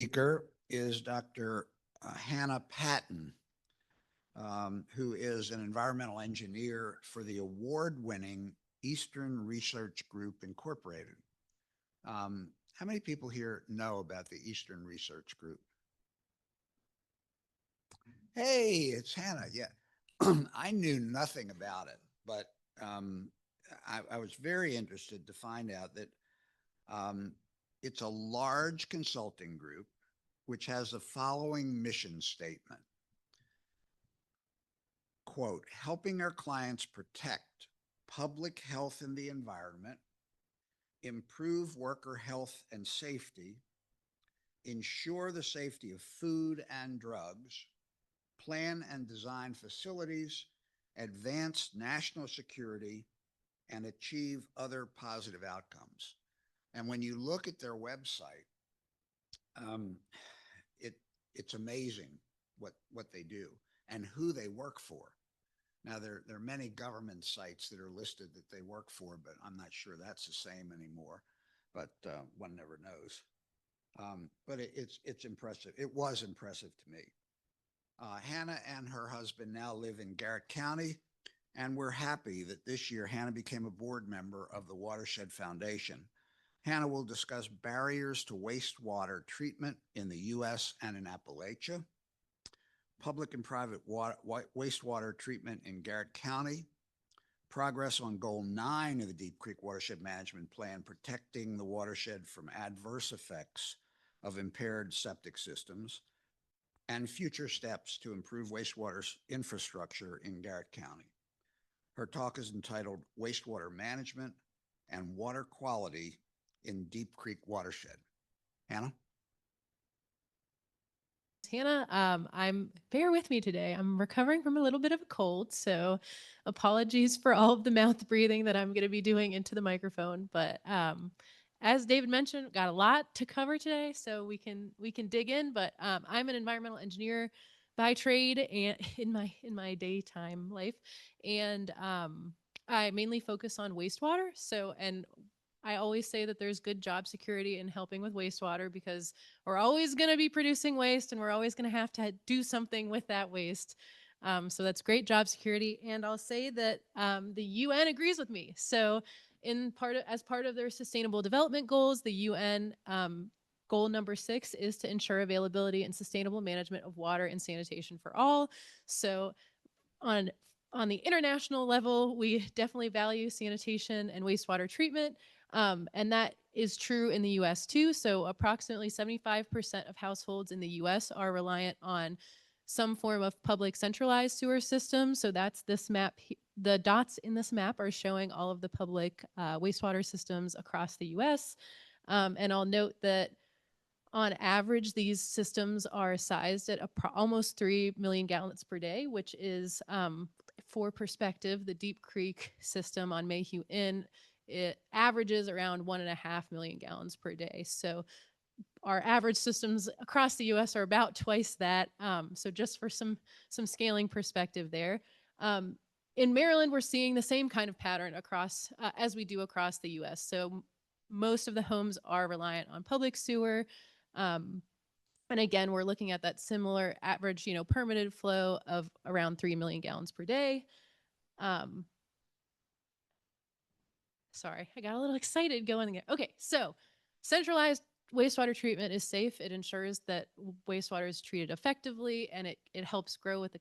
Speaker is Dr. Hannah Patton, who is an environmental engineer for the award-winning Eastern Research Group Incorporated. How many people here know about the Eastern Research Group? Hey, it's Hannah. Yeah, I knew nothing about it, but I was very interested to find out that um, it's a large consulting group which has the following mission statement. Quote, helping our clients protect public health and the environment, improve worker health and safety, ensure the safety of food and drugs, plan and design facilities, advance national security, and achieve other positive outcomes. And when you look at their website, um, it it's amazing what they do and who they work for. Now there are many government sites that are listed that they work for, but I'm not sure that's the same anymore. But one never knows. But it's impressive. It was impressive to me. Hannah and her husband now live in Garrett County, and we're happy that this year Hannah became a board member of the Watershed Foundation. Hannah will discuss barriers to wastewater treatment in the U.S. and in Appalachia, public and private wastewater treatment in Garrett County, progress on Goal 9 of the Deep Creek Watershed Management Plan, protecting the watershed from adverse effects of impaired septic systems, and future steps to improve wastewater infrastructure in Garrett County. Her talk is entitled Wastewater Management and Water Quality in Deep Creek Watershed. Hannah? Hannah. Bear with me today. I'm recovering from a little bit of a cold, so apologies for all of the mouth breathing that I'm going to be doing into the microphone. But as David mentioned, got a lot to cover today, so we can dig in. But I'm an environmental engineer by trade and in my daytime life, and I mainly focus on wastewater. And I always say that there's good job security in helping with wastewater because we're always going to be producing waste and we're always going to have to do something with that waste. So that's great job security. And I'll say that the UN agrees with me. So, as part of their Sustainable Development Goals, the UN goal number 6 is to ensure availability and sustainable management of water and sanitation for all. So on on the international level, we definitely value sanitation and wastewater treatment. And that is true in the US too. So, approximately 75% of households in the US are reliant on some form of public centralized sewer system. So, that's this map. The dots in this map are showing all of the public wastewater systems across the US. And I'll note that on average, these systems are sized at almost 3 million gallons per day, which is, for perspective, the Deep Creek system on Mayhew Inn, it averages around 1.5 million gallons per day. So our average systems across the U.S. are about twice that. So just for some scaling perspective there. In Maryland, we're seeing the same kind of pattern across as we do across the U.S. So most of the homes are reliant on public sewer. Um, and again, we're looking at that similar average, permitted flow of around 3 million gallons per day. Um, Sorry, I got a little excited going there. Okay, so centralized wastewater treatment is safe. It ensures that wastewater is treated effectively, and it helps grow with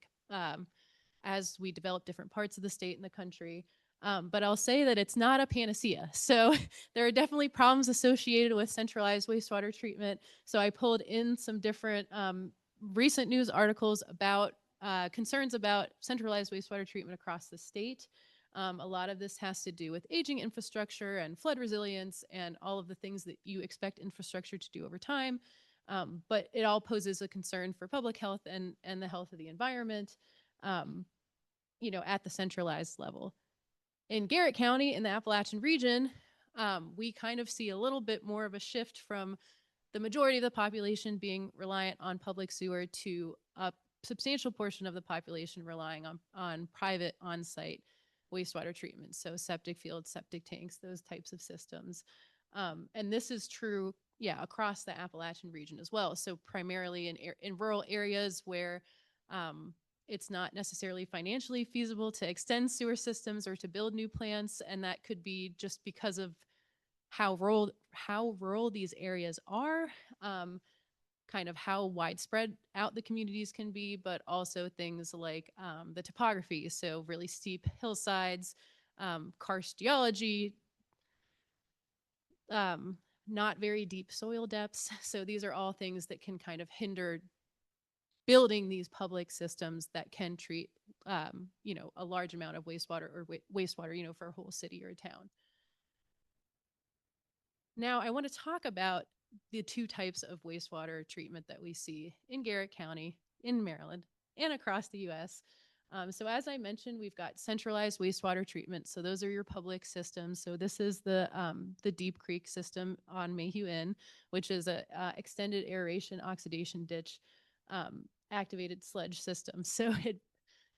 as we develop different parts of the state and the country. But I'll say that it's not a panacea. So there are definitely problems associated with centralized wastewater treatment. So I pulled in some different recent news articles about concerns about centralized wastewater treatment across the state. A lot of this has to do with aging infrastructure and flood resilience and all of the things that you expect infrastructure to do over time. But it all poses a concern for public health and the health of the environment, um, at the centralized level. In Garrett County in the Appalachian region, we kind of see a little bit more of a shift from the majority of the population being reliant on public sewer to a substantial portion of the population relying on private on-site wastewater treatment. So septic fields, septic tanks, those types of systems. And this is true yeah, across the Appalachian region as well. So primarily in rural areas where it's not necessarily financially feasible to extend sewer systems or to build new plants, and that could be just because of how rural these areas are, um, kind of how widespread out the communities can be, but also things like the topography. So really steep hillsides, karst geology, um, not very deep soil depths. So these are all things that can kind of hinder building these public systems that can treat, a large amount of wastewater or wastewater, for a whole city or a town. Now, I want to talk about the two types of wastewater treatment that we see in Garrett County, in Maryland, and across the US. So, as I mentioned, we've got centralized wastewater treatment. So, those are your public systems. So, this is the Deep Creek system on Mayhew Inn, which is a extended aeration oxidation ditch activated sludge system. So,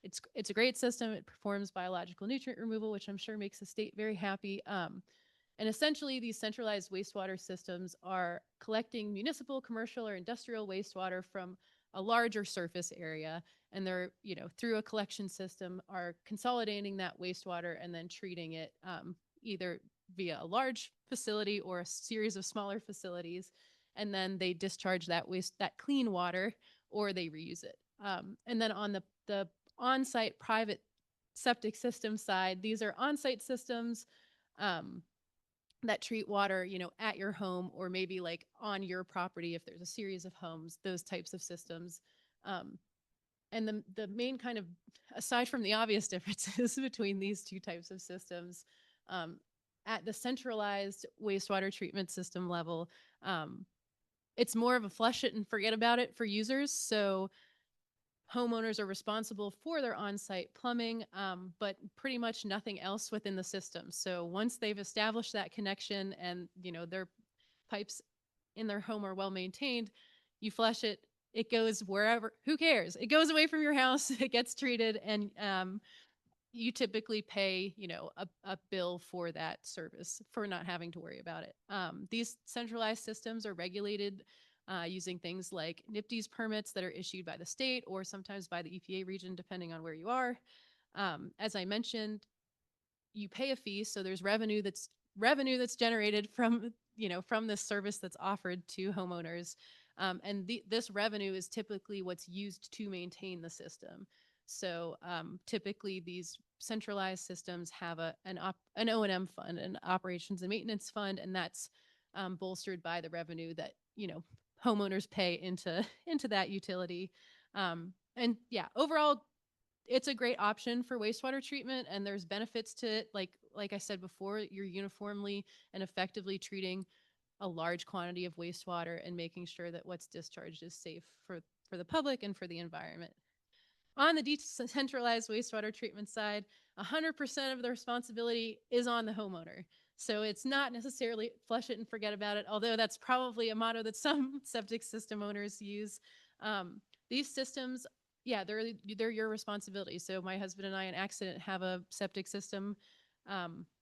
it's a great system. It performs biological nutrient removal, which I'm sure makes the state very happy. And essentially, these centralized wastewater systems are collecting municipal, commercial, or industrial wastewater from a larger surface area. And they're, through a collection system, are consolidating that wastewater and then treating it either via a large facility or a series of smaller facilities. And then they discharge that clean water, or they reuse it. And then on the on site private septic system side, these are on site systems. That treat water, at your home or maybe like on your property if there's a series of homes, those types of systems. Um, and the main kind of, aside from the obvious differences between these two types of systems, um, at the centralized wastewater treatment system level, it's more of a flush it and forget about it for users. So homeowners are responsible for their on-site plumbing, but pretty much nothing else within the system. So once they've established that connection and their pipes in their home are well maintained, you flush it. It goes wherever. Who cares? It goes away from your house. It gets treated, and you typically pay a bill for that service for not having to worry about it. These centralized systems are regulated using things like NIPD's permits that are issued by the state or sometimes by the EPA region, depending on where you are. As I mentioned, you pay a fee, so there's revenue that's generated from this service that's offered to homeowners, and this revenue is typically what's used to maintain the system. So typically, these centralized systems have an O&M fund, an operations and maintenance fund, and that's bolstered by the revenue that homeowners pay into that utility. And yeah, overall, it's a great option for wastewater treatment, and there's benefits to it. Like I said before, you're uniformly and effectively treating a large quantity of wastewater and making sure that what's discharged is safe for the public and for the environment. On the decentralized wastewater treatment side, 100% of the responsibility is on the homeowner. So it's not necessarily flush it and forget about it, although that's probably a motto that some septic system owners use. These systems, yeah, they're your responsibility. So my husband and I, in accident, have a septic system.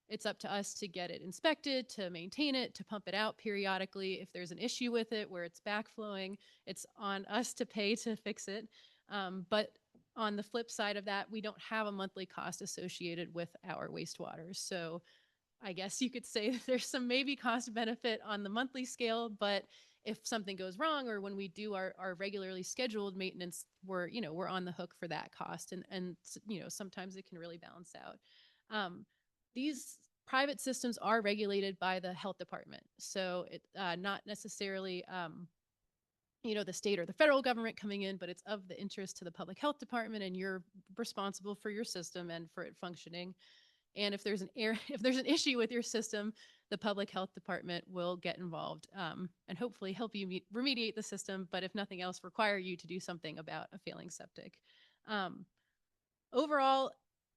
It's up to us to get it inspected, to maintain it, to pump it out periodically. If there's an issue with it where it's backflowing, it's on us to pay to fix it. But on the flip side of that, we don't have a monthly cost associated with our wastewater. So I guess you could say that there's some maybe cost benefit on the monthly scale, but if something goes wrong or when we do our regularly scheduled maintenance, we're on the hook for that cost. And sometimes it can really balance out. These private systems are regulated by the health department. So it not necessarily the state or the federal government coming in, but it's of the interest to the public health department, and you're responsible for your system and for it functioning. And if there's an issue with your system, the public health department will get involved and hopefully help you remediate the system. But if nothing else, require you to do something about a failing septic. Overall,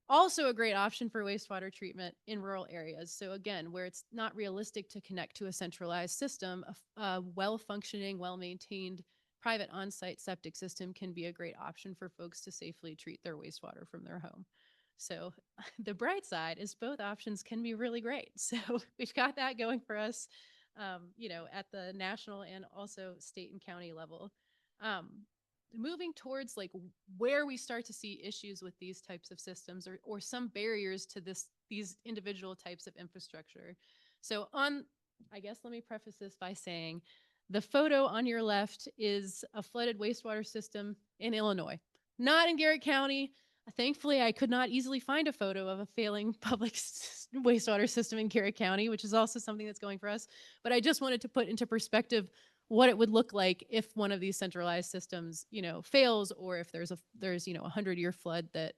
also a great option for wastewater treatment in rural areas. So again, where it's not realistic to connect to a centralized system, a well-functioning, well-maintained private on-site septic system can be a great option for folks to safely treat their wastewater from their home. So the bright side is both options can be really great. So we've got that going for us. at the national and also state and county level. Um, moving towards like where we start to see issues with these types of systems, or some barriers to these individual types of infrastructure. So I guess let me preface this by saying the photo on your left is a flooded wastewater system in Illinois, not in Garrett County. Thankfully, I could not easily find a photo of a failing public wastewater system in Garrett County, which is also something that's going for us. But I just wanted to put into perspective what it would look like if one of these centralized systems, fails, or if there's 100-year flood that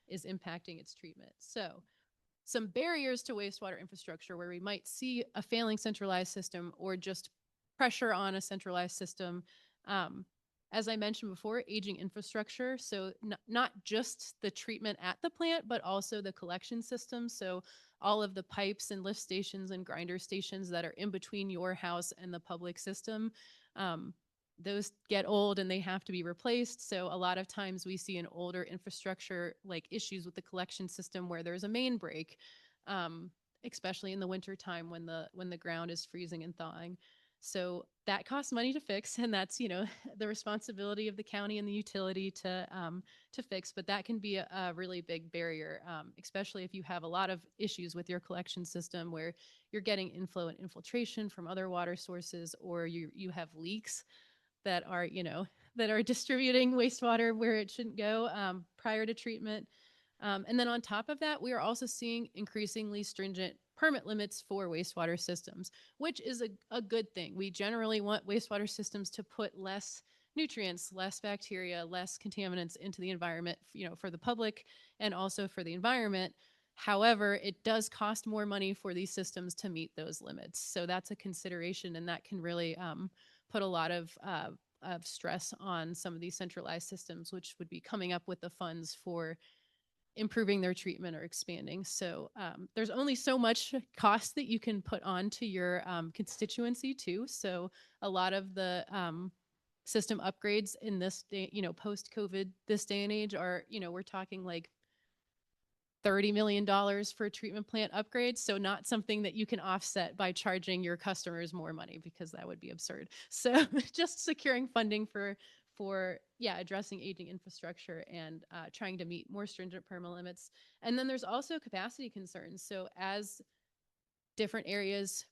is impacting its treatment. So some barriers to wastewater infrastructure where we might see a failing centralized system or just pressure on a centralized system. Um, as I mentioned before, aging infrastructure. So not just the treatment at the plant, but also the collection system. So all of the pipes and lift stations and grinder stations that are in between your house and the public system. Um, those get old and they have to be replaced. So a lot of times we see an older infrastructure like issues with the collection system where there's a main break, um, especially in the winter time when the ground is freezing and thawing. So that costs money to fix, and that's the responsibility of the county and the utility to fix. But that can be a really big barrier, especially if you have a lot of issues with your collection system where you're getting inflow and infiltration from other water sources, or you have leaks that are that are distributing wastewater where it shouldn't go prior to treatment. And then on top of that, we are also seeing increasingly stringent permit limits for wastewater systems, which is a good thing. We generally want wastewater systems to put less nutrients, less bacteria, less contaminants into the environment, for the public and also for the environment. However, it does cost more money for these systems to meet those limits. So that's a consideration, and that can really put a lot of stress on some of these centralized systems, which would be coming up with the funds for improving their treatment or expanding. So there's only so much cost that you can put onto your constituency too. So a lot of the system upgrades in this day, post COVID, this day and age are, we're talking like $30 million for a treatment plant upgrade. So not something that you can offset by charging your customers more money, because that would be absurd. So just securing funding for addressing aging infrastructure and trying to meet more stringent perma limits. And then there's also capacity concerns. So as different areas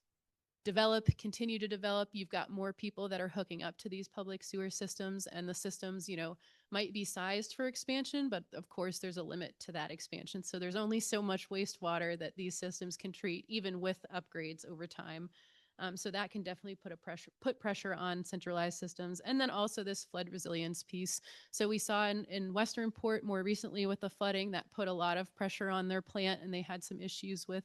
continue to develop, you've got more people that are hooking up to these public sewer systems, and the systems, might be sized for expansion, but of course there's a limit to that expansion. So there's only so much wastewater that these systems can treat, even with upgrades over time. So that can definitely put pressure on centralized systems. And then also this flood resilience piece. So we saw in Western Port more recently with the flooding that put a lot of pressure on their plant, and they had some issues with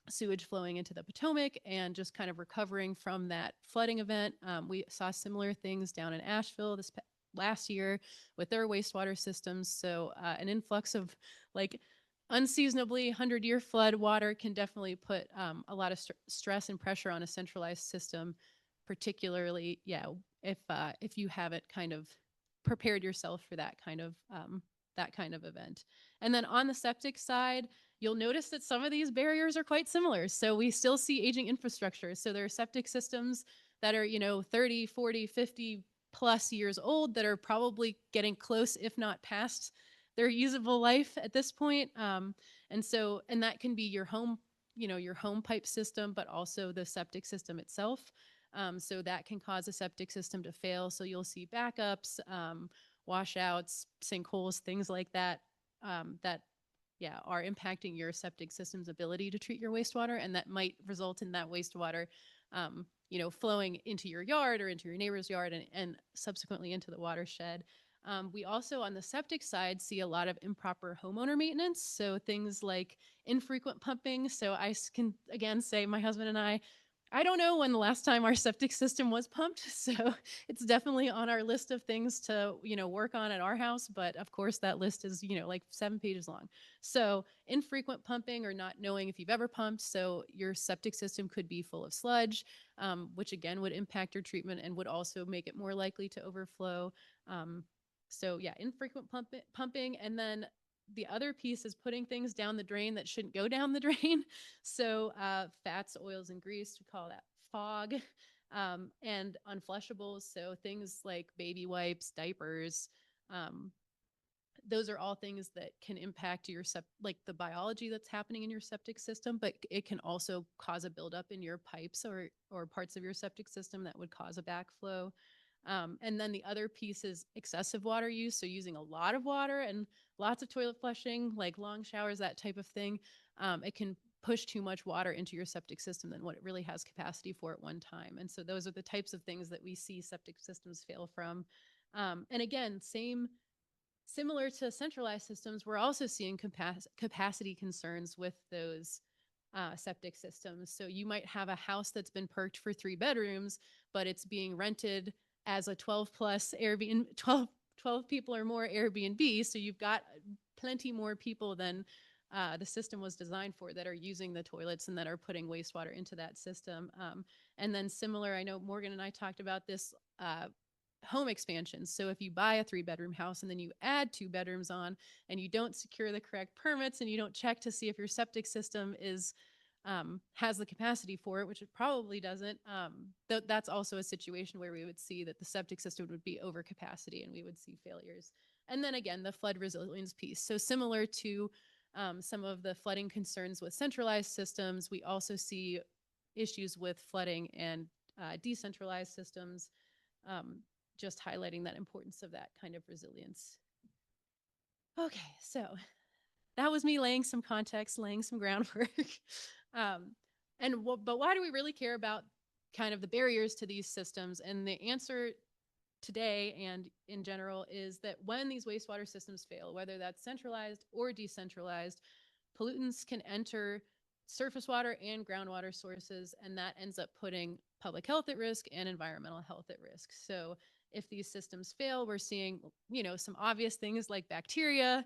sewage flowing into the Potomac and just kind of recovering from that flooding event. We saw similar things down in Asheville last year with their wastewater systems. So an influx of like unseasonably 100-year flood water can definitely put a lot of stress and pressure on a centralized system, particularly, if you haven't kind of prepared yourself for that kind of event. And then on the septic side, you'll notice that some of these barriers are quite similar. So we still see aging infrastructure. So there are septic systems that are, 30, 40, 50 plus years old that are probably getting close, if not past their usable life at this point. And that can be your home, your home pipe system, but also the septic system itself. So that can cause a septic system to fail. So you'll see backups, washouts, sinkholes, things like that, that are impacting your septic system's ability to treat your wastewater, and that might result in that wastewater, flowing into your yard or into your neighbor's yard, and subsequently into the watershed. We also, on the septic side, see a lot of improper homeowner maintenance. So things like infrequent pumping. So I can, again, say my husband and I don't know when the last time our septic system was pumped. So it's definitely on our list of things to, work on at our house. But of course, that list is, like 7 pages long. So infrequent pumping, or not knowing if you've ever pumped. So your septic system could be full of sludge, which again would impact your treatment and would also make it more likely to overflow. Infrequent pumping. And then the other piece is putting things down the drain that shouldn't go down the drain. So fats, oils, and grease, we call that fog, and unflushables. So things like baby wipes, diapers, um, those are all things that can impact your like the biology that's happening in your septic system, but it can also cause a buildup in your pipes or parts of your septic system that would cause a backflow. And then the other piece is excessive water use. So using a lot of water and lots of toilet flushing, like long showers, that type of thing. It can push too much water into your septic system than what it really has capacity for at one time. And so those are the types of things that we see septic systems fail from. And again, similar to centralized systems, we're also seeing capacity concerns with those septic systems. So you might have a house that's been perked for 3 bedrooms, but it's being rented as a 12 plus Airbnb, 12 people or more Airbnb. So you've got plenty more people than the system was designed for that are using the toilets and that are putting wastewater into that system. And then similar, I know Morgan and I talked about this, home expansions. So if you buy a 3 bedroom house and then you add 2 bedrooms on and you don't secure the correct permits and you don't check to see if your septic system is has the capacity for it, which it probably doesn't, that's also a situation where we would see that the septic system would be over capacity and we would see failures. And then again, the flood resilience piece. So similar to some of the flooding concerns with centralized systems, we also see issues with flooding and decentralized systems. Um, just highlighting that importance of that kind of resilience. Okay, so that was me laying some context, laying some groundwork. um, but why do we really care about kind of the barriers to these systems? And the answer today and in general is that when these wastewater systems fail, whether that's centralized or decentralized, pollutants can enter surface water and groundwater sources, and that ends up putting public health at risk and environmental health at risk. So if these systems fail, we're seeing, some obvious things like bacteria,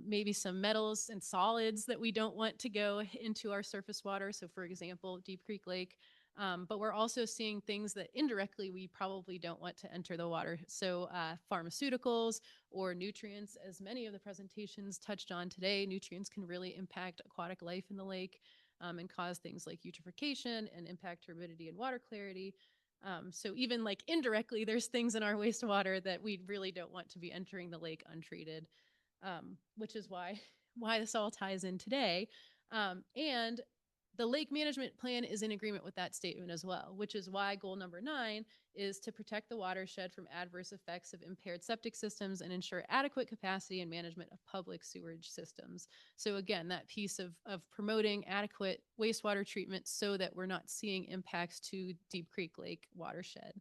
maybe some metals and solids that we don't want to go into our surface water. So for example, Deep Creek Lake. But we're also seeing things that indirectly we probably don't want to enter the water. So pharmaceuticals or nutrients, as many of the presentations touched on today, nutrients can really impact aquatic life in the lake, and cause things like eutrophication and impact turbidity and water clarity. So even like indirectly, there's things in our wastewater that we really don't want to be entering the lake untreated, which is why this all ties in today. And the lake management plan is in agreement with that statement as well, which is why goal number 9 is to protect the watershed from adverse effects of impaired septic systems and ensure adequate capacity and management of public sewage systems. So again, that piece of promoting adequate wastewater treatment so that we're not seeing impacts to Deep Creek Lake watershed.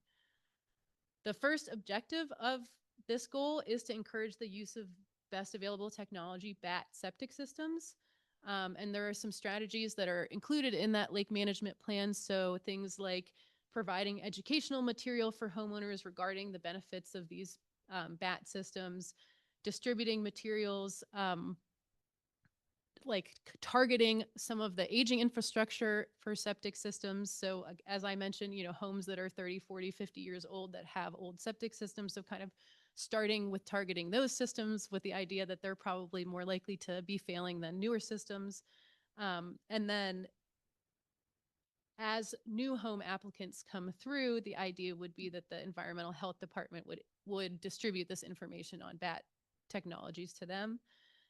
The first objective of this goal is to encourage the use of best available technology, BAT septic systems. And there are some strategies that are included in that lake management plan. So things like providing educational material for homeowners regarding the benefits of these BAT systems, distributing materials, like targeting some of the aging infrastructure for septic systems. So as I mentioned, homes that are 30, 40, 50 years old that have old septic systems. So kind of starting with targeting those systems with the idea that they're probably more likely to be failing than newer systems. And then as new home applicants come through, the idea would be that the environmental health department would distribute this information on BAT technologies to them.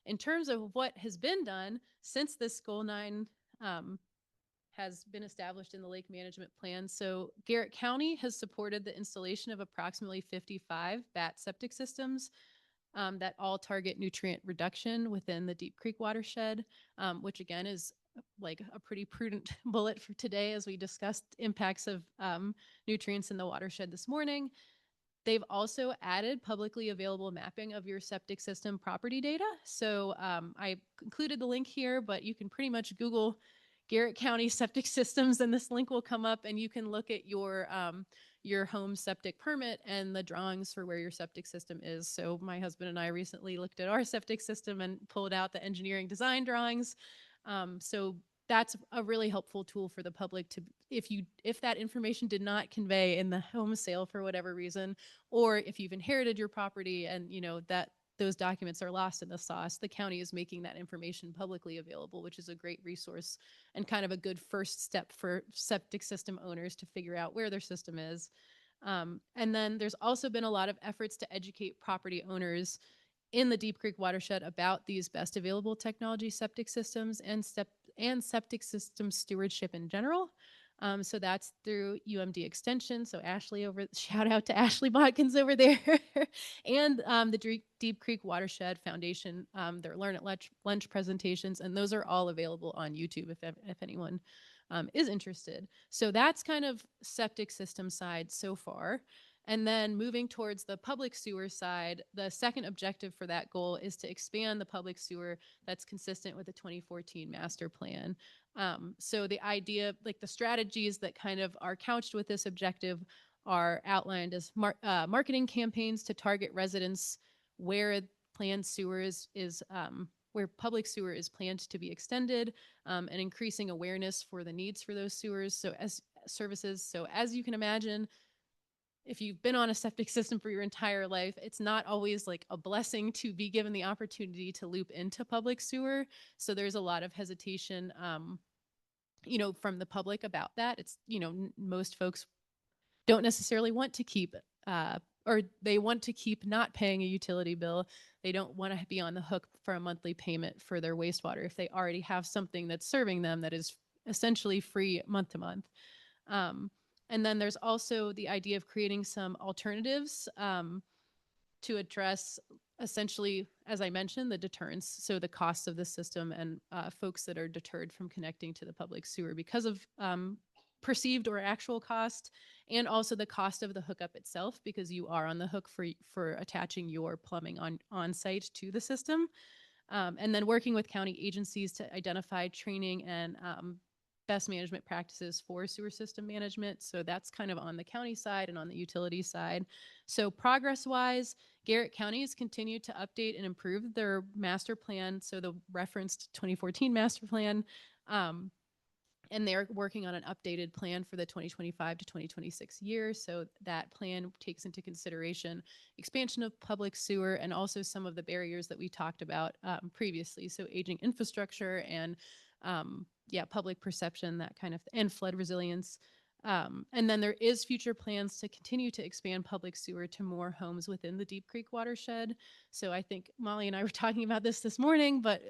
In terms of what has been done since this goal 9 has been established in the lake management plan. So Garrett County has supported the installation of approximately 55 BAT septic systems that all target nutrient reduction within the Deep Creek watershed, which again is like a pretty prudent bullet for today as we discussed impacts of nutrients in the watershed this morning. They've also added publicly available mapping of your septic system property data. So I included the link here, but you can pretty much Google Garrett County septic systems and this link will come up and you can look at your home septic permit and the drawings for where your septic system is. So my husband and I recently looked at our septic system and pulled out the engineering design drawings. So that's a really helpful tool for the public to, if that information did not convey in the home sale for whatever reason, or if you've inherited your property and that those documents are lost in the sauce, the county is making that information publicly available, which is a great resource and kind of a good first step for septic system owners to figure out where their system is. And then there's also been a lot of efforts to educate property owners in the Deep Creek watershed about these best available technology septic systems and septic system stewardship in general. So that's through UMD Extension. So Ashley shout out to Ashley Bodkins over there, and the Deep Creek Watershed Foundation. Their Learn at Lunch presentations, and those are all available on YouTube if anyone is interested. So that's kind of septic system side so far. And then moving towards the public sewer side, the second objective for that goal is to expand the public sewer that's consistent with the 2014 master plan. So the idea, like the strategies that kind of are couched with this objective are outlined as marketing campaigns to target residents where planned sewer is where public sewer is planned to be extended, and increasing awareness for the needs for those sewers. So as services, so as you can imagine, if you've been on a septic system for your entire life, it's not always like a blessing to be given the opportunity to loop into public sewer. So there's a lot of hesitation, from the public about that. It's, most folks don't necessarily want to keep, or they want to keep not paying a utility bill. They don't want to be on the hook for a monthly payment for their wastewater if they already have something that's serving them that is essentially free month to month. And then there's also the idea of creating some alternatives to address essentially, as I mentioned, the deterrence. So the cost of the system and folks that are deterred from connecting to the public sewer because of perceived or actual cost, and also the cost of the hookup itself, because you are on the hook for attaching your plumbing on site to the system. And then working with county agencies to identify training and best management practices for sewer system management. So that's kind of on the county side and on the utility side. So progress-wise, Garrett County has continued to update and improve their master plan. So the referenced 2014 master plan, and they're working on an updated plan for the 2025 to 2026 year. So that plan takes into consideration expansion of public sewer and also some of the barriers that we talked about previously. So aging infrastructure and public perception, that kind of, and flood resilience. And then there is future plans to continue to expand public sewer to more homes within the Deep Creek watershed. So I think Molly and I were talking about this morning, but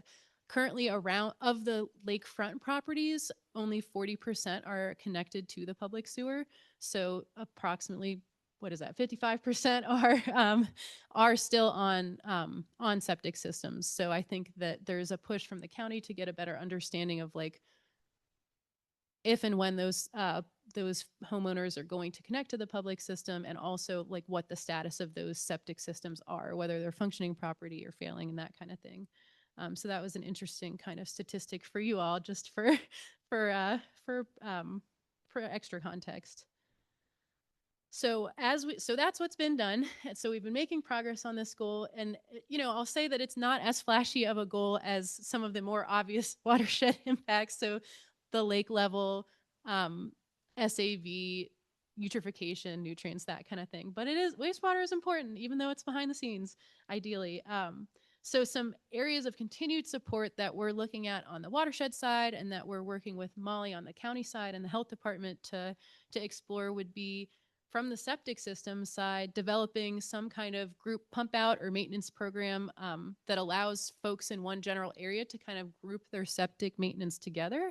currently around of the lakefront properties, only 40% are connected to the public sewer. So approximately, what is that, 55% are still on septic systems. So I think that there's a push from the county to get a better understanding of like if and when those homeowners are going to connect to the public system, and also like what the status of those septic systems are, whether they're functioning properly or failing, and that kind of thing. So that was an interesting kind of statistic for you all, just for for extra context. So that's what's been done. And so we've been making progress on this goal. And, I'll say that it's not as flashy of a goal as some of the more obvious watershed impacts. So the lake level, SAV, eutrophication, nutrients, that kind of thing. But wastewater is important, even though it's behind the scenes, ideally. So some areas of continued support that we're looking at on the watershed side, and that we're working with Molly on the county side and the health department to explore, would be from the septic system side, developing some kind of group pump out or maintenance program that allows folks in one general area to kind of group their septic maintenance together,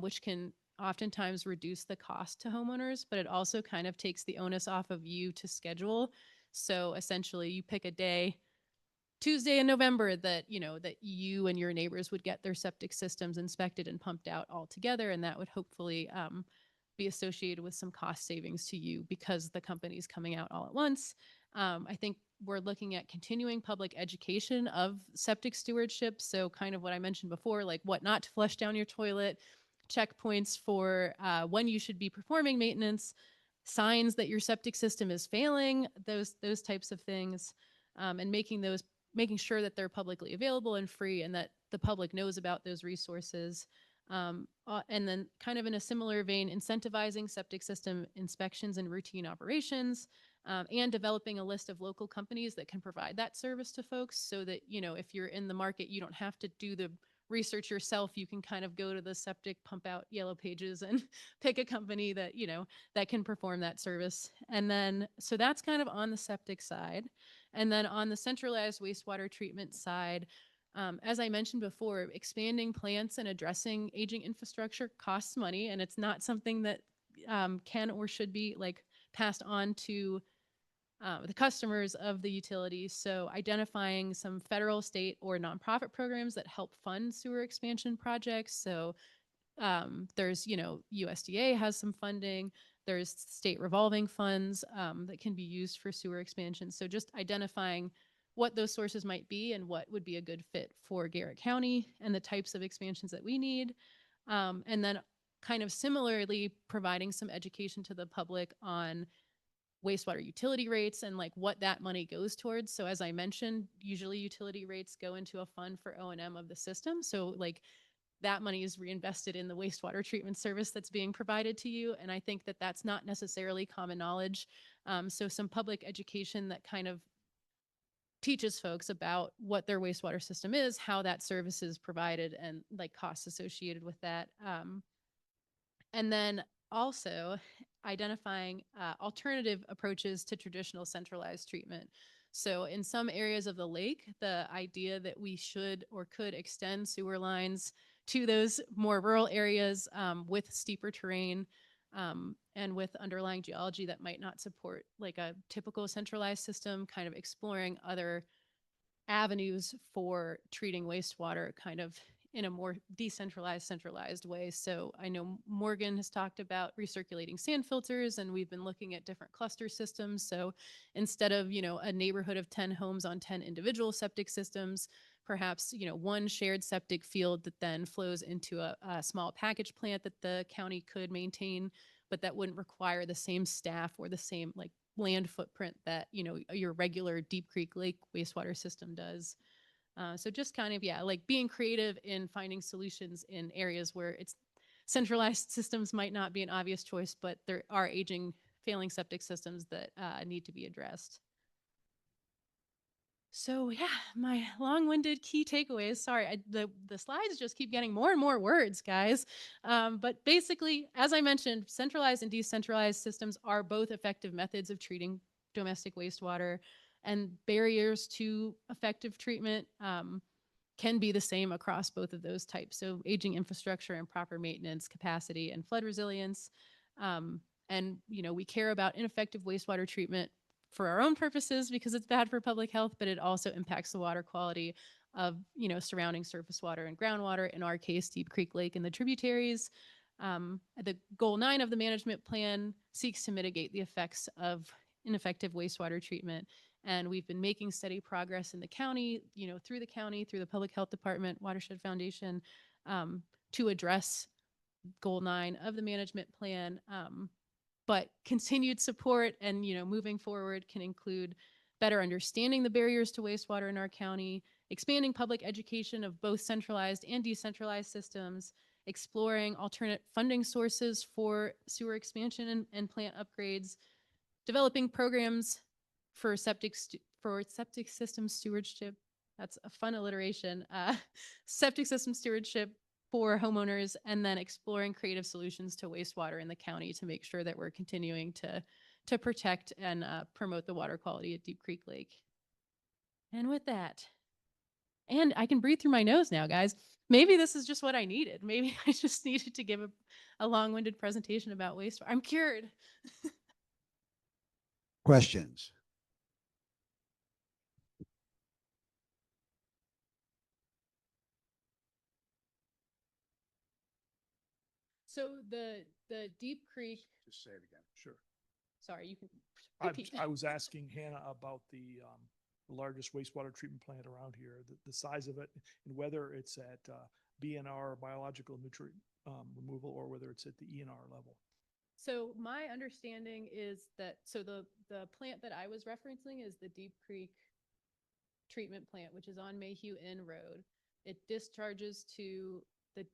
which can oftentimes reduce the cost to homeowners, but it also kind of takes the onus off of you to schedule. So essentially you pick a day, Tuesday in November, that you and your neighbors would get their septic systems inspected and pumped out all together, and that would hopefully be associated with some cost savings to you because the company's coming out all at once. I think we're looking at continuing public education of septic stewardship. So kind of what I mentioned before, like what not to flush down your toilet, checkpoints for when you should be performing maintenance, signs that your septic system is failing, those types of things, and making sure that they're publicly available and free, and that the public knows about those resources. And then kind of in a similar vein, incentivizing septic system inspections and routine operations, and developing a list of local companies that can provide that service to folks so that, you know, if you're in the market, you don't have to do the research yourself. You can kind of go to the septic pump out yellow pages and pick a company that, you know, that can perform that service. And then, so that's kind of on the septic side. And then on the centralized wastewater treatment side, as I mentioned before, expanding plants and addressing aging infrastructure costs money, and it's not something that can or should be like passed on to the customers of the utility. So identifying some federal, state, or nonprofit programs that help fund sewer expansion projects. So there's, you know, USDA has some funding. There's state revolving funds that can be used for sewer expansion. So just identifying what those sources might be and what would be a good fit for Garrett County and the types of expansions that we need. And then kind of similarly providing some education to the public on wastewater utility rates and like what that money goes towards. So as I mentioned, usually utility rates go into a fund for O&M of the system. So like that money is reinvested in the wastewater treatment service that's being provided to you. And I think that that's not necessarily common knowledge. So some public education that kind of teaches folks about what their wastewater system is, how that service is provided, and like costs associated with that. And then also identifying alternative approaches to traditional centralized treatment. So in some areas of the lake, the idea that we should or could extend sewer lines to those more rural areas with steeper terrain and with underlying geology that might not support like a typical centralized system, kind of exploring other avenues for treating wastewater kind of in a more decentralized, centralized way. So I know Morgan has talked about recirculating sand filters, and we've been looking at different cluster systems. So instead of, you know, a neighborhood of 10 homes on 10 individual septic systems, perhaps, you know, one shared septic field that then flows into a small package plant that the county could maintain, but that wouldn't require the same staff or the same like land footprint that, you know, your regular Deep Creek Lake wastewater system does. So just kind of, yeah, like being creative in finding solutions in areas where it's centralized systems might not be an obvious choice, but there are aging, failing septic systems that need to be addressed. So yeah, my long-winded key takeaways. Sorry, the slides just keep getting more and more words, guys. But basically, as I mentioned, centralized and decentralized systems are both effective methods of treating domestic wastewater, and barriers to effective treatment can be the same across both of those types. So aging infrastructure and proper maintenance, capacity, and flood resilience. And you know, we care about ineffective wastewater treatment for our own purposes because it's bad for public health, but it also impacts the water quality of, you know, surrounding surface water and groundwater, in our case, Deep Creek Lake and the tributaries. The goal 9 of the management plan seeks to mitigate the effects of ineffective wastewater treatment. And we've been making steady progress in the county, you know, through the Public Health Department, Watershed Foundation, to address goal 9 of the management plan. But continued support and, you know, moving forward can include better understanding the barriers to wastewater in our county, expanding public education of both centralized and decentralized systems, exploring alternate funding sources for sewer expansion and plant upgrades, developing programs for septic system stewardship. That's a fun alliteration. Septic system stewardship for homeowners, and then exploring creative solutions to wastewater in the county to make sure that we're continuing to protect and promote the water quality at Deep Creek Lake. And with that, and I can breathe through my nose now, guys. Maybe this is just what I needed. Maybe I just needed to give a long-winded presentation about wastewater. I'm cured. Questions? So the Deep Creek. Just say it again. Sure. Sorry, you can I, repeat. I was asking Hannah about the largest wastewater treatment plant around here, the size of it, and whether it's at BNR, biological nutrient removal, or whether it's at the ENR level. So my understanding is that, so the plant that I was referencing is the Deep Creek treatment plant, which is on Mayhew Inn Road. It discharges to the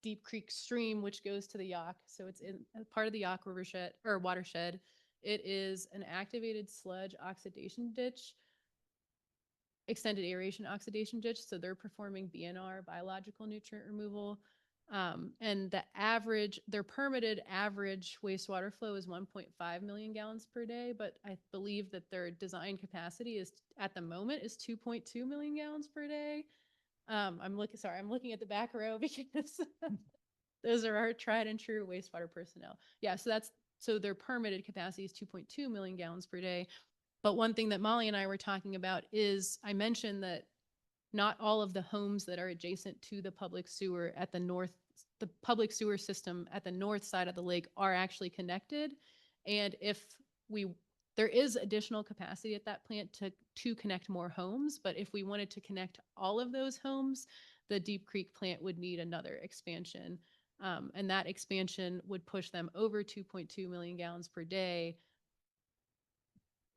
Deep Creek stream, which goes to the Yaak. So it's in part of the Yaak Rivershed or watershed. It is an activated sludge oxidation ditch, extended aeration oxidation ditch. So they're performing BNR, biological nutrient removal. And their permitted average wastewater flow is 1.5 million gallons per day, but I believe that their design capacity is at the moment is 2.2 million gallons per day. I'm looking at the back row because those are our tried and true wastewater personnel. Yeah, so their permitted capacity is 2.2 million gallons per day. But one thing that Molly and I were talking about is I mentioned that not all of the homes that are adjacent to the public sewer system at the north side of the lake are actually connected. And there is additional capacity at that plant to connect more homes, but if we wanted to connect all of those homes, the Deep Creek plant would need another expansion. And that expansion would push them over 2.2 million gallons per day.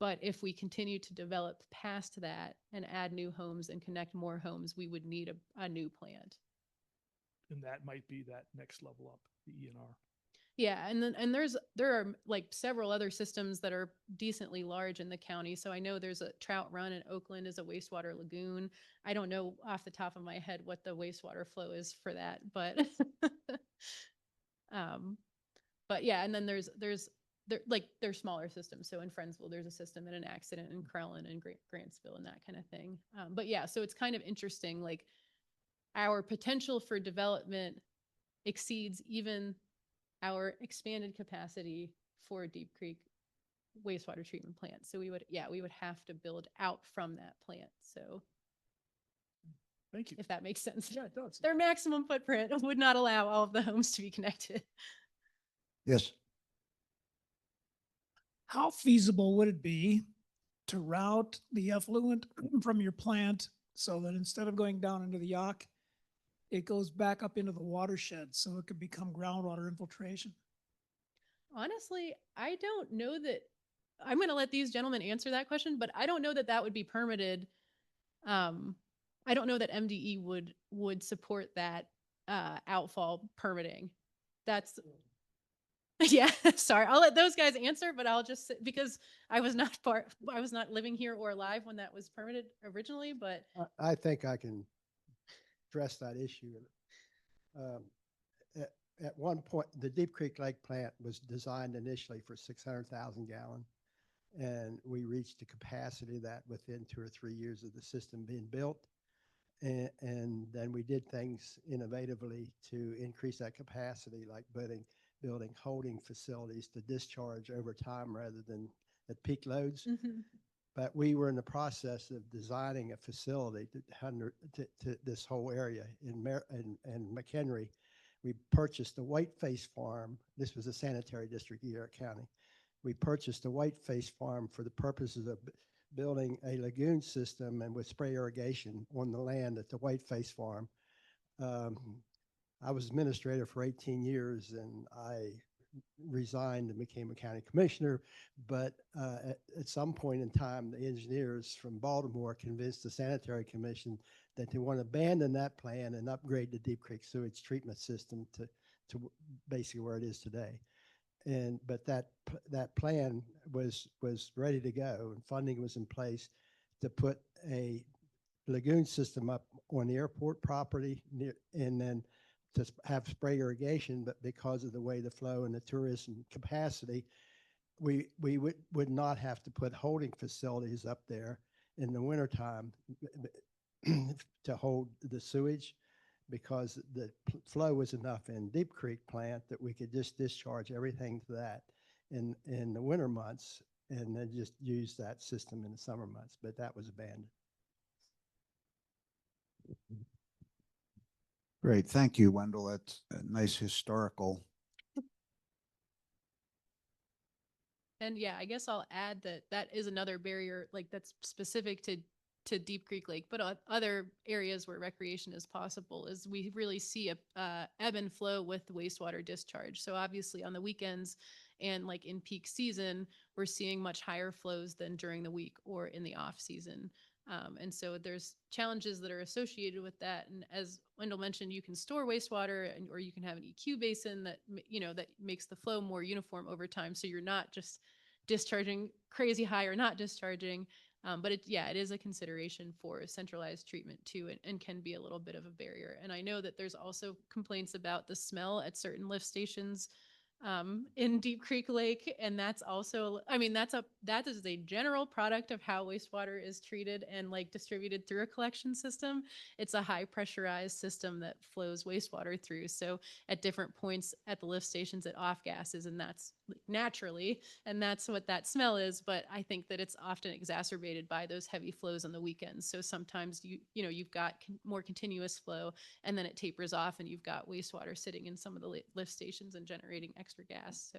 But if we continue to develop past that and add new homes and connect more homes, we would need a new plant. And that might be that next level up, the ENR. Yeah, there are like several other systems that are decently large in the county. So I know there's a Trout Run in Oakland is a wastewater lagoon. I don't know off the top of my head what the wastewater flow is for that, but but yeah, and then there's smaller systems. So in Friendsville, there's a system in an accident in Crellin and Grantsville and that kind of thing. But yeah, so it's kind of interesting. Like our potential for development exceeds even our expanded capacity for Deep Creek wastewater treatment plant. So we would have to build out from that plant. So Thank you. if that makes sense. Yeah, it does. Their maximum footprint would not allow all of the homes to be connected. Yes. How feasible would it be to route the effluent from your plant so that instead of going down into the Yaak, it goes back up into the watershed so it could become groundwater infiltration? Honestly, I don't know that. I'm going to let these gentlemen answer that question, but I don't know that that would be permitted. I don't know that MDE would support that outfall permitting. That's yeah. Sorry, I'll let those guys answer, but I'll just because I was not living here or alive when that was permitted originally. But I think I can address that issue. Um, at one point, the Deep Creek Lake plant was designed initially for 600,000 gallon, and we reached the capacity of that within 2 or 3 years of the system being built. And then we did things innovatively to increase that capacity, like building holding facilities to discharge over time rather than at peak loads. But we were in the process of designing a facility to this whole area in McHenry. We purchased a Whiteface farm. This was a sanitary district, Garrett County. We purchased a Whiteface farm for the purposes of building a lagoon system and with spray irrigation on the land at the Whiteface farm. I was administrator for 18 years and I resigned and became a county commissioner. But at some point in time, the engineers from Baltimore convinced the sanitary commission that they want to abandon that plan and upgrade the Deep Creek sewage treatment system to basically where it is today. But that plan was ready to go and funding was in place to put a lagoon system up on the airport property and then to have spray irrigation. But because of the way the flow and the tourism capacity, we would not have to put holding facilities up there in the wintertime to hold the sewage, because the flow was enough in Deep Creek plant that we could just discharge everything to that in the winter months and then just use that system in the summer months. But that was abandoned. Great. Thank you, Wendell. That's a nice historical. and yeah, I guess I'll add that is another barrier, like that's specific to Deep Creek Lake, but other areas where recreation is possible is we really see a ebb and flow with wastewater discharge. So obviously on the weekends and like in peak season, we're seeing much higher flows than during the week or in the off season. And so there's challenges that are associated with that. And as Wendell mentioned, you can store wastewater or you can have an EQ basin that, that makes the flow more uniform over time. So you're not just discharging crazy high or not discharging. But it is a consideration for centralized treatment too, and can be a little bit of a barrier. And I know that there's also complaints about the smell at certain lift stations in Deep Creek Lake, and that's also, that is a general product of how wastewater is treated and like distributed through a collection system. It's a high pressurized system that flows wastewater through. So at different points at the lift stations, it off gases, and that's naturally, and that's what that smell is. But I think that it's often exacerbated by those heavy flows on the weekends. So sometimes you've got more continuous flow, and then it tapers off, and you've got wastewater sitting in some of the lift stations and generating extra gas.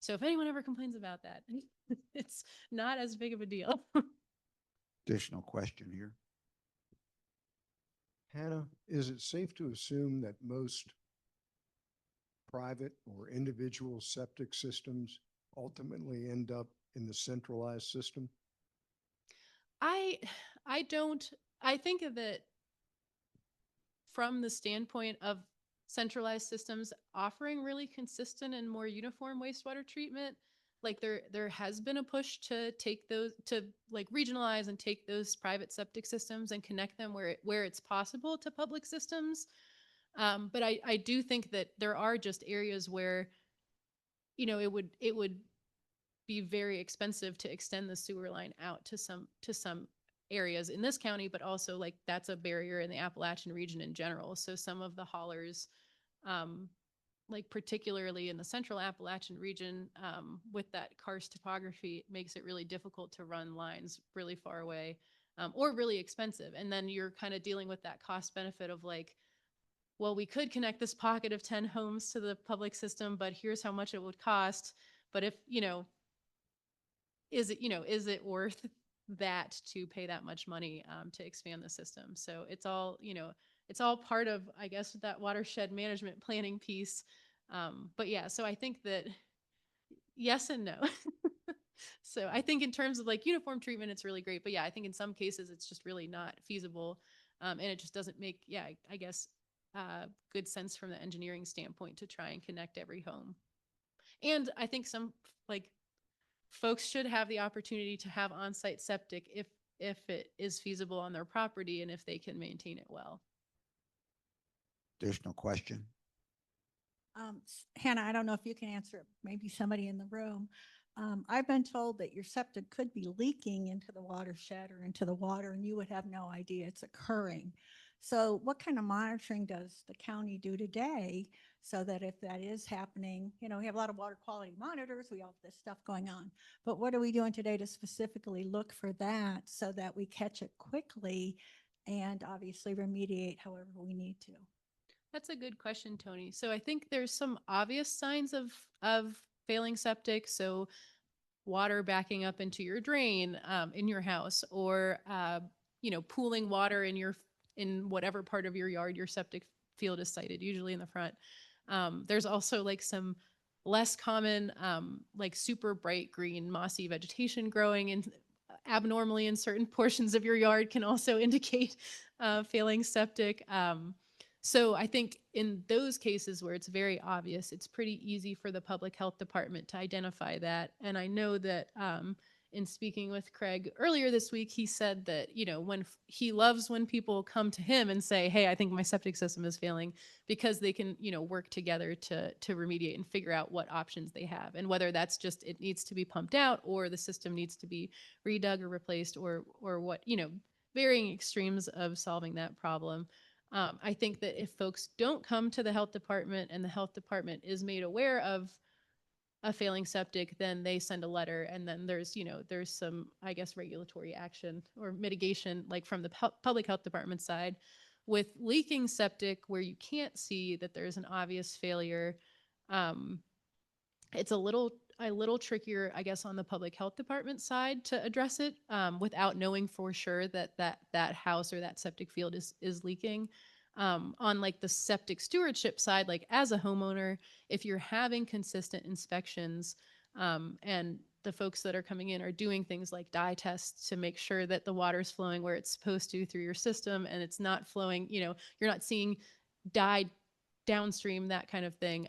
So if anyone ever complains about that, it's not as big of a deal. Additional question here. Hannah, is it safe to assume that most private or individual septic systems ultimately end up in the centralized system? I don't, I think that from the standpoint of centralized systems offering really consistent and more uniform wastewater treatment, like there has been a push to take those, to like regionalize and take those private septic systems and connect them where it's possible to public systems. But I do think that there are just areas where it would be very expensive to extend the sewer line out to some areas in this county, but also like that's a barrier in the Appalachian region in general. So some of the haulers, like particularly in the central Appalachian region, with that karst topography, it makes it really difficult to run lines really far away, or really expensive. And then you're kind of dealing with that cost benefit of like, well, we could connect this pocket of 10 homes to the public system, but here's how much it would cost. But if, is it worth that to pay that much money to expand the system? So it's all, it's all part of, I guess, that watershed management planning piece. But yeah, so I think that yes and no. So I think in terms of like uniform treatment, it's really great. But yeah, I think in some cases it's just really not feasible. And it just doesn't make, I guess, good sense from the engineering standpoint to try and connect every home. And I think some like folks should have the opportunity to have on-site septic if it is feasible on their property and if they can maintain it well. Additional question. Hannah, I don't know if you can answer it, maybe somebody in the room. I've been told that your septic could be leaking into the watershed or into the water and you would have no idea it's occurring. So what kind of monitoring does the county do today so that if that is happening, we have a lot of water quality monitors, we have this stuff going on, but what are we doing today to specifically look for that so that we catch it quickly and obviously remediate however we need to? That's a good question, Tony. So I think there's some obvious signs of failing septic. So water backing up into your drain in your house, or pooling water in whatever part of your yard your septic field is sited, usually in the front. There's also like some less common, like super bright green mossy vegetation growing in abnormally in certain portions of your yard can also indicate failing septic. So I think in those cases where it's very obvious, it's pretty easy for the public health department to identify that. And I know that in speaking with Craig earlier this week, he said that, when he loves when people come to him and say, hey, I think my septic system is failing, because they can, work together to remediate and figure out what options they have. And whether that's just, it needs to be pumped out or the system needs to be redug or replaced or what, varying extremes of solving that problem. I think that if folks don't come to the health department and the health department is made aware of a failing septic, then they send a letter, and then there's some, I guess, regulatory action or mitigation, like from the public health department side. With leaking septic, where you can't see that there's an obvious failure, it's a little trickier, I guess, on the public health department side to address it without knowing for sure that house or that septic field is leaking. On like the septic stewardship side, like as a homeowner, if you're having consistent inspections and the folks that are coming in are doing things like dye tests to make sure that the water's flowing where it's supposed to through your system and it's not flowing, you're not seeing dye downstream, that kind of thing.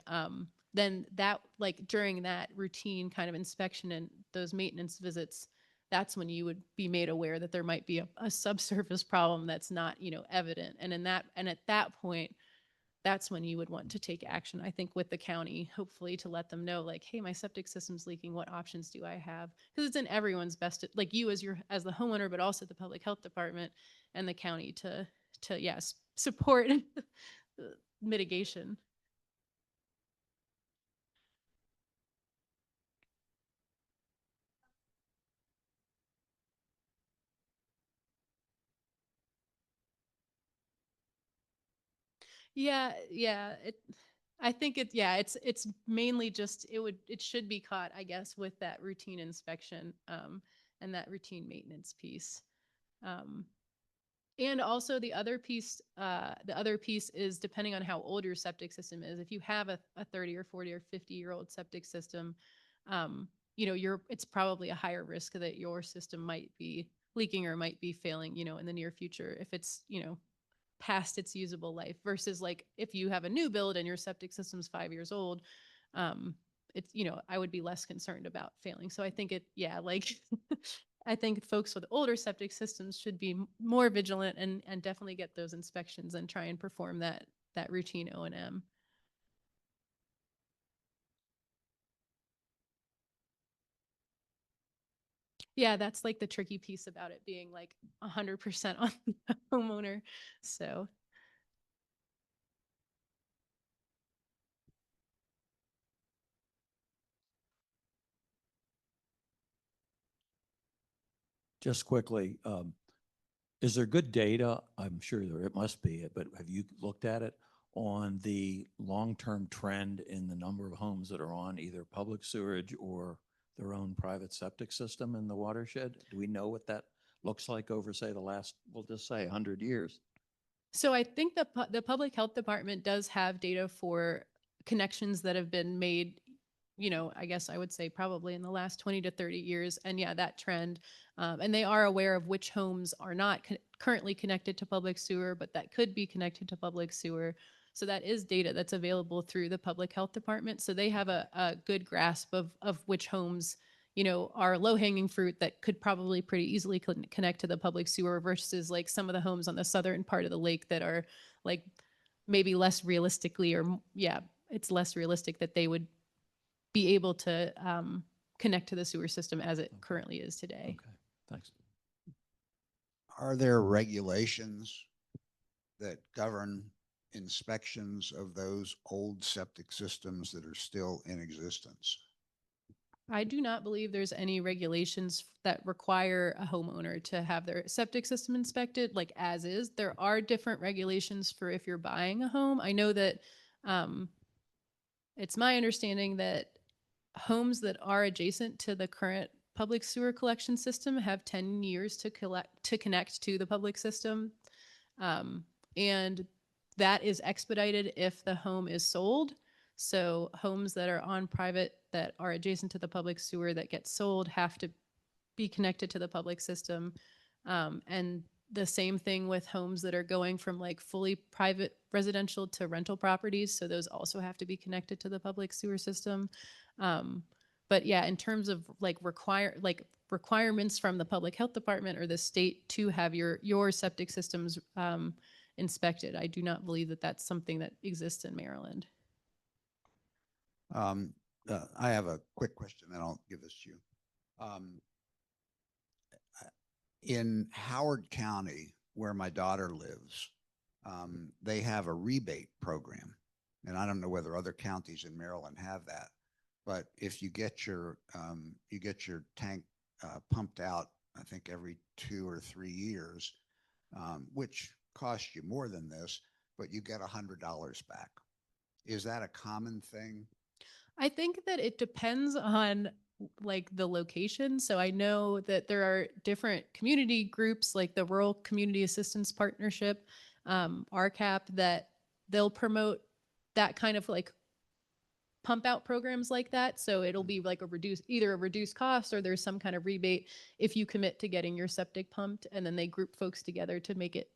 Then that, like during that routine kind of inspection and those maintenance visits, that's when you would be made aware that there might be a subsurface problem that's not, evident. And at that point, that's when you would want to take action, I think, with the county, hopefully to let them know, like, hey, my septic system's leaking. What options do I have? Because it's in everyone's best, like you as as the homeowner, but also the public health department and the county to yes, support mitigation. Yeah. I think it's mainly just it should be caught, I guess, with that routine inspection, and that routine maintenance piece. And also the other piece is depending on how old your septic system is. If you have a 30 or 40 or 50-year-old septic system, it's probably a higher risk that your system might be leaking or might be failing, in the near future if it's, past its usable life versus like if you have a new build and your septic system's 5 years old, it's, I would be less concerned about failing. So I think like I think folks with older septic systems should be more vigilant and definitely get those inspections and try and perform that routine O&M. Yeah, that's like the tricky piece about it being like 100% on the homeowner. So Just quickly, is there good data? I'm sure it must be, but have you looked at it on the long-term trend in the number of homes that are on either public sewage or their own private septic system in the watershed? Do we know what that looks like over, say, the last, we'll just say 100 years? So I think the public health department does have data for connections that have been made, I guess I would say probably in the last 20 to 30 years. And yeah, that trend. And they are aware of which homes are not currently connected to public sewer, but that could be connected to public sewer. So that is data that's available through the public health department. So they have a good grasp of which homes, are low hanging fruit that could probably pretty easily connect to the public sewer versus like some of the homes on the southern part of the lake that are like maybe less realistically, or it's less realistic that they would be able to connect to the sewer system as it currently is today. Okay, thanks. Are there regulations that govern inspections of those old septic systems that are still in existence? I do not believe there's any regulations that require a homeowner to have their septic system inspected, like as is. There are different regulations for if you're buying a home. I know that it's my understanding that homes that are adjacent to the current public sewer collection system have 10 years to connect to the public system. And that is expedited if the home is sold. So homes that are on private that are adjacent to the public sewer that get sold have to be connected to the public system. And the same thing with homes that are going from like fully private residential to rental properties. So those also have to be connected to the public sewer system. But yeah, in terms of like requirements from the public health department or the state to have your septic systems inspected, I do not believe that that's something that exists in Maryland. I have a quick question, then I'll give this to you. In Howard County, where my daughter lives, they have a rebate program. And I don't know whether other counties in Maryland have that. But if you get your tank pumped out, I think every 2 or 3 years, which costs you more than this, but you get $100 back. Is that a common thing? I think that it depends on like the location. So I know that there are different community groups like the Rural Community Assistance Partnership, RCAP, that they'll promote that kind of like pump out programs like that. So it'll be like either a reduced cost or there's some kind of rebate if you commit to getting your septic pumped, and then they group folks together to make it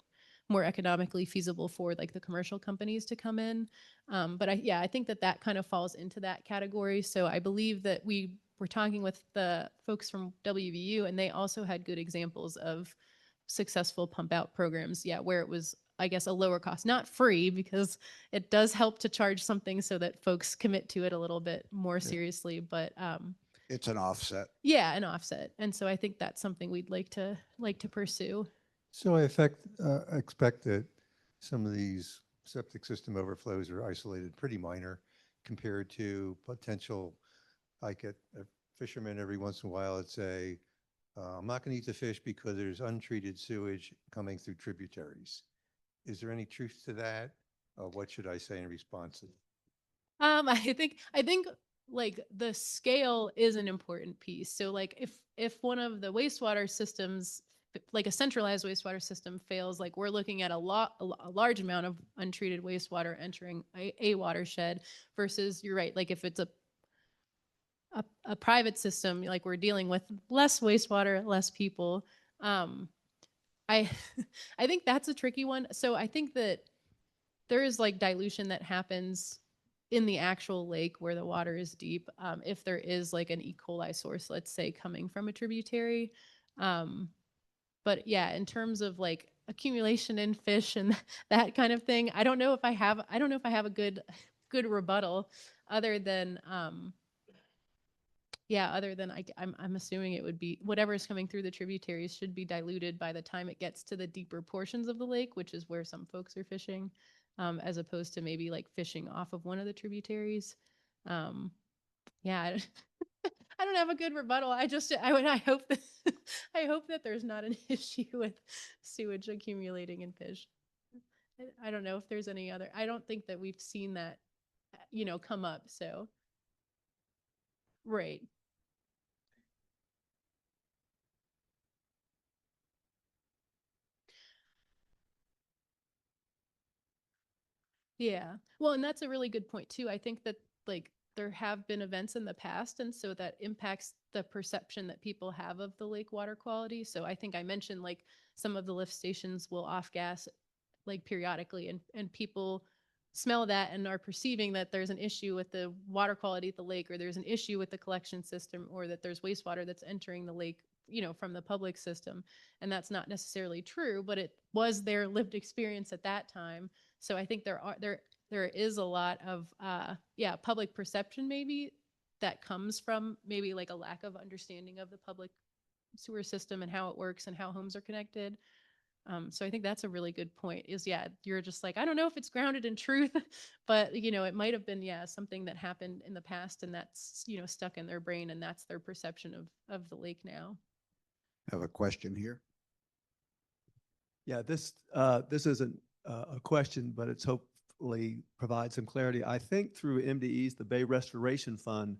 more economically feasible for like the commercial companies to come in. But I think that kind of falls into that category. So I believe that we were talking with the folks from WVU, and they also had good examples of successful pump out programs. Yeah, where it was, I guess, a lower cost, not free, because it does help to charge something so that folks commit to it a little bit more seriously. But It's an offset. yeah, an offset. And so I think that's something we'd like to pursue. So expect that some of these septic system overflows are isolated, pretty minor compared to potential, like a fisherman every once in a while would say, I'm not going to eat the fish because there's untreated sewage coming through tributaries. Is there any truth to that? What should I say in response to that? I think like the scale is an important piece. So like if one of the wastewater systems, like a centralized wastewater system, fails, like we're looking at a large amount of untreated wastewater entering a watershed, versus, you're right, like if it's a private system, like we're dealing with less wastewater, less people. I I think that's a tricky one. So I think that there is like dilution that happens in the actual lake where the water is deep. If there is like an E. coli source, let's say, coming from a tributary. But yeah, in terms of like accumulation in fish and that kind of thing, I don't know if I have a good rebuttal, other than I'm assuming it would be whatever is coming through the tributaries should be diluted by the time it gets to the deeper portions of the lake, which is where some folks are fishing, as opposed to maybe like fishing off of one of the tributaries. Yeah, I don't have a good rebuttal. I hope that I hope that there's not an issue with sewage accumulating in fish. I don't know if there's any other. I don't think that we've seen that, come up. So, right. Yeah. Well, and that's a really good point too. I think that like there have been events in the past, and so that impacts the perception that people have of the lake water quality. So I think I mentioned like some of the lift stations will off gas like periodically, and people smell that and are perceiving that there's an issue with the water quality at the lake, or there's an issue with the collection system, or that there's wastewater that's entering the lake, from the public system. And that's not necessarily true, but it was their lived experience at that time. So I think there is a lot of public perception maybe that comes from maybe like a lack of understanding of the public sewer system and how it works and how homes are connected. So I think that's a really good point, is you're just like, I don't know if it's grounded in truth, but it might have been, something that happened in the past, and that's, stuck in their brain, and that's their perception of the lake now. I have a question here. Yeah, this isn't a question, but it's hopefully provides some clarity. I think through MDE's, the Bay Restoration Fund,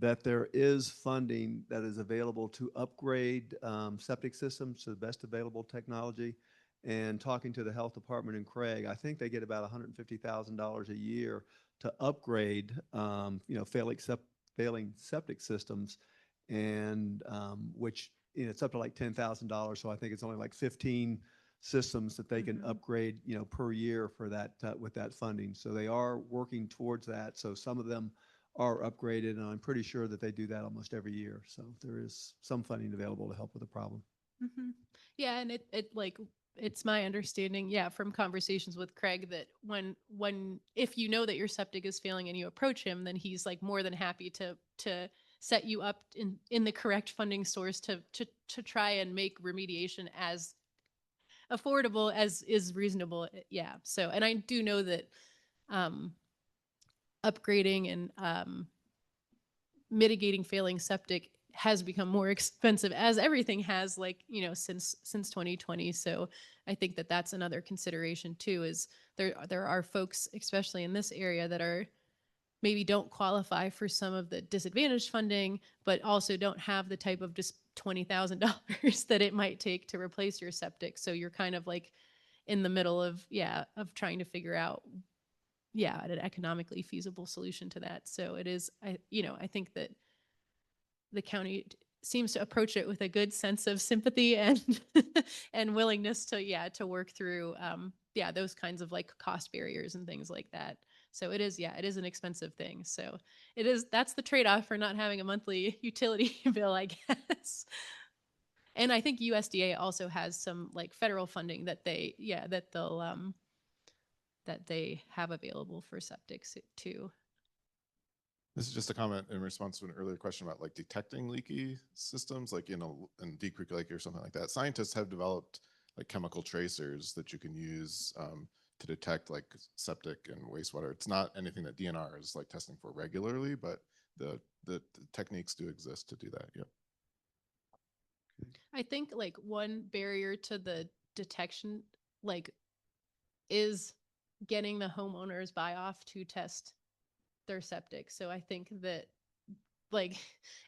that there is funding that is available to upgrade septic systems to the best available technology. And talking to the health department in Craig, I think they get about $150,000 a year to upgrade, failing septic systems, and which it's up to like $10,000. So I think it's only like 15 systems that they can upgrade, per year for that with that funding. So they are working towards that. So some of them are upgraded, and I'm pretty sure that they do that almost every year. So there is some funding available to help with the problem. Mm-hmm. Yeah, and it's my understanding, from conversations with Craig, that if you know that your septic is failing and you approach him, then he's like more than happy to set you up in the correct funding source to try and make remediation as affordable as is reasonable. Yeah. So, and I do know that upgrading and mitigating failing septic has become more expensive, as everything has, like, since 2020. So I think that that's another consideration too, is there are folks, especially in this area, that are maybe don't qualify for some of the disadvantaged funding, but also don't have the type of just $20,000 that it might take to replace your septic. So you're kind of like in the middle of trying to figure out yeah, an economically feasible solution to that. So it is, I think that the county seems to approach it with a good sense of sympathy and and willingness to, to work through those kinds of like cost barriers and things like that. So it is, it is an expensive thing. So that's the trade-off for not having a monthly utility bill, I guess. And I think USDA also has some like federal funding that that they have available for septics too. This is just a comment in response to an earlier question about like detecting leaky systems, like, in Deep Creek Lake or something like that. Scientists have developed like chemical tracers that you can use to detect like septic and wastewater. It's not anything that DNR is like testing for regularly, but the techniques do exist to do that. Yep. I think like one barrier to the detection like is getting the homeowners buy off to test their septic. So I think that like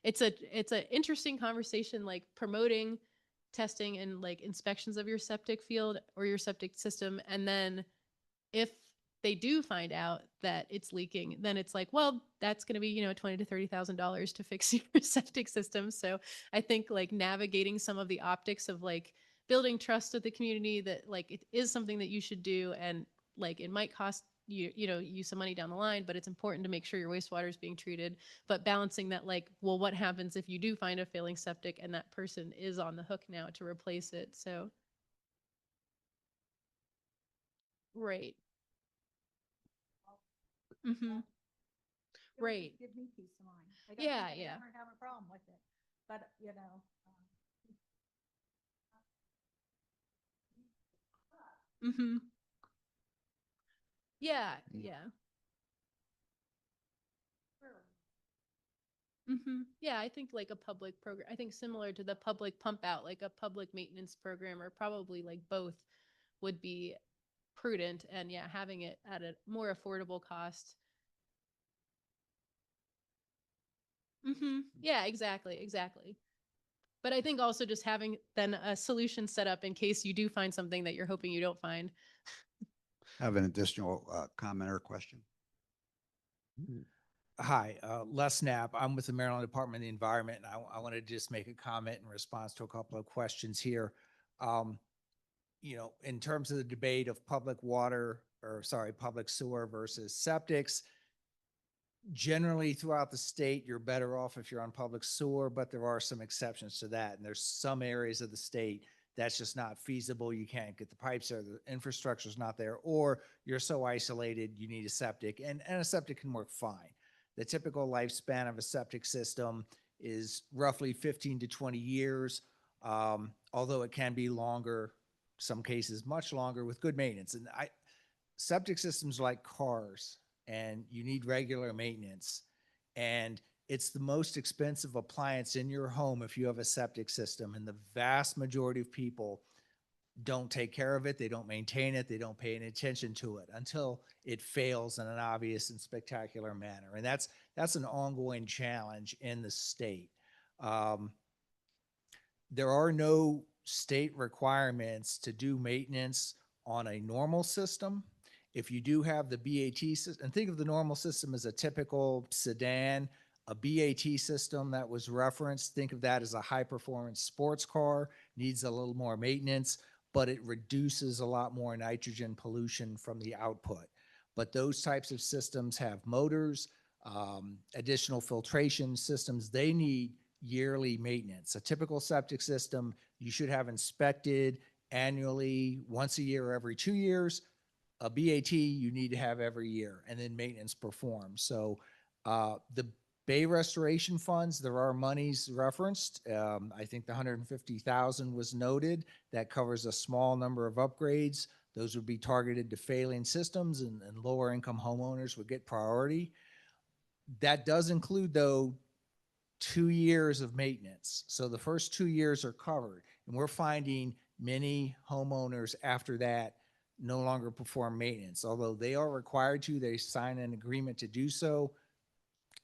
it's a interesting conversation, like promoting testing and like inspections of your septic field or your septic system. And then if they do find out that it's leaking, then it's like, well, that's going to be, $20,000 to $30,000 to fix your septic system. So I think like navigating some of the optics of like building trust with the community that like it is something that you should do, and like it might cost you some money down the line, but it's important to make sure your wastewater is being treated. But balancing that, like, well, what happens if you do find a failing septic and that person is on the hook now to replace it? So, right. Mm-hmm. Right. Give me peace of mind. I don't Yeah, think I yeah. ever have a problem with it, but Mm-hmm. Yeah, yeah. Mm-hmm. Yeah, I think like a public program, I think similar to the public pump out, like a public maintenance program, or probably like both would be prudent. And yeah, having it at a more affordable cost. Mm-hmm. Yeah, exactly. Exactly. But I think also just having then a solution set up in case you do find something that you're hoping you don't find. Have an additional comment or question? Hi, Les Knapp. I'm with the Maryland Department of the Environment, and I want to just make a comment in response to a couple of questions here. In terms of the debate of public sewer versus septics, generally throughout the state, you're better off if you're on public sewer, but there are some exceptions to that. And there's some areas of the state that's just not feasible. You can't get the pipes there, the infrastructure's not there, or you're so isolated, you need a septic, and a septic can work fine. The typical lifespan of a septic system is roughly 15 to 20 years, although it can be longer, some cases much longer with good maintenance. And septic systems are like cars, and you need regular maintenance. And it's the most expensive appliance in your home if you have a septic system. And the vast majority of people don't take care of it. They don't maintain it. They don't pay any attention to it until it fails in an obvious and spectacular manner. And that's an ongoing challenge in the state. There are no state requirements to do maintenance on a normal system. If you do have the BAT system, and think of the normal system as a typical sedan, a BAT system that was referenced, think of that as a high-performance sports car, needs a little more maintenance, but it reduces a lot more nitrogen pollution from the output. But those types of systems have motors, additional filtration systems. They need yearly maintenance. A typical septic system, you should have inspected annually, once a year or every 2 years. A BAT you need to have every year, and then maintenance performed. So the Bay restoration funds, there are monies referenced. I think the 150,000 was noted. That covers a small number of upgrades. Those would be targeted to failing systems, and lower income homeowners would get priority. That does include, though, 2 years of maintenance. So the first 2 years are covered, and we're finding many homeowners after that no longer perform maintenance. Although they are required to, they sign an agreement to do so.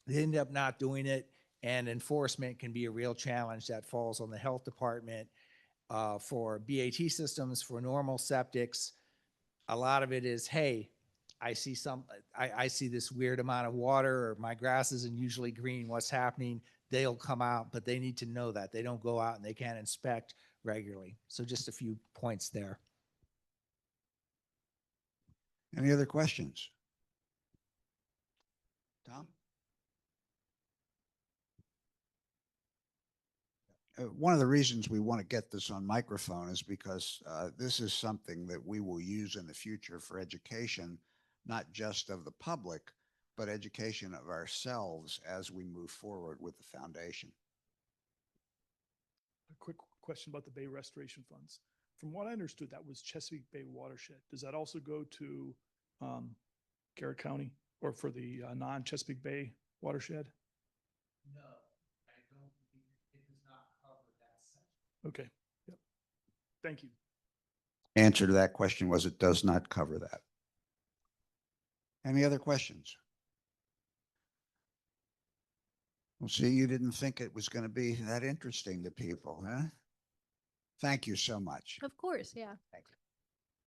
They end up not doing it, and enforcement can be a real challenge that falls on the health department. For BAT systems, for normal septics, a lot of it is, hey, I see I see this weird amount of water, or my grass isn't usually green, what's happening? They'll come out, but they need to know that. They don't go out and they can't inspect regularly. So just a few points there. Any other questions? Tom? One of the reasons we want to get this on microphone is because this is something that we will use in the future for education, not just of the public, but education of ourselves as we move forward with the foundation. A quick question about the Bay Restoration Funds. From what I understood, that was Chesapeake Bay Watershed. Does that also go to Garrett County or for the non-Chesapeake Bay watershed? No, I don't believe it does not cover that section. Okay. Yep. Thank you. Answer to that question was it does not cover that. Any other questions? Well, see, you didn't think it was going to be that interesting to people, huh? Thank you so much. Of course, yeah. Thank you.